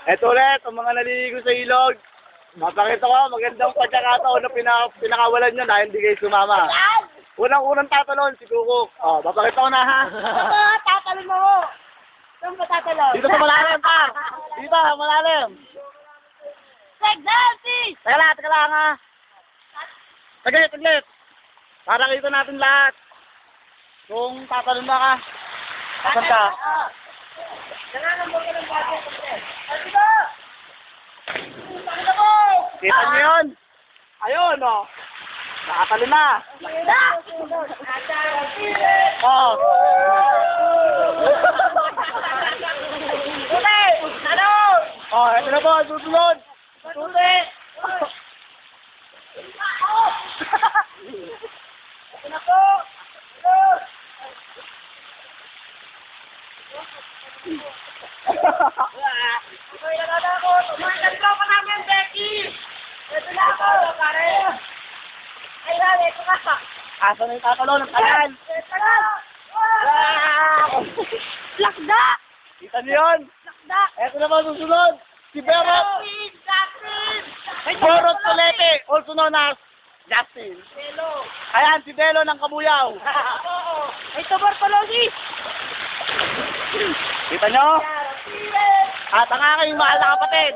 Eto ulit, ang mga naliligo sa ilog. Mapakita ko, magandang pagkakataon na pinakawalan nyo dahil hindi kayo sumama. Unang-unang tatalon, si Kukuk. Oh, mapakita ko na ha. Ito, tatalon mo. Saan ba tatalon? Dito sa malalim pa. Dito, malalim. Example! Teka lang ha. Taglit. Para kita natin lahat. Kung tatalon na ka. Asan ka? Nanganambol ka ng bago. Dito! Pakita mo! Kita nyo yun? Ayun, oh. Nakatalon na. Oh. Uli! Ano? Oh, ito na po, susunod. Uli! Ito na po! Ito yung nalala ko. Tumakan ko pa namin, Becky! Ito na ako, pare! Ay, hali, ito ka! Asa na yung tatalon? Ang tagal. Ito na! Lakda! Kita nyo yun? Lakda! Ito na po, susunod. Si Berot. Berot Colete, also known as Justin. Hello! Ayan, si Belo ng Kabuyaw. Oo! Ito, Bartologi! Kita nyo? At ang aking mahal na kapatid.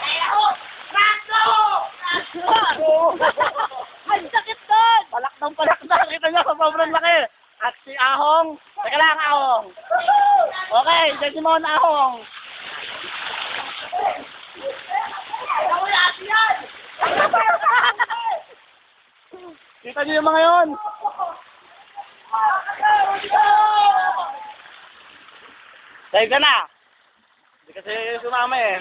Ay, ako! Rato! Ang sakit doon! Palak na. Kita nyo, sobrang laki. At si Ahong. Teka lang, Ahong. Okay, si Simon Ahong. Ako lahat yan! Kita nyo yung mga yun. Dahil ka na. Hindi kasi sumama eh.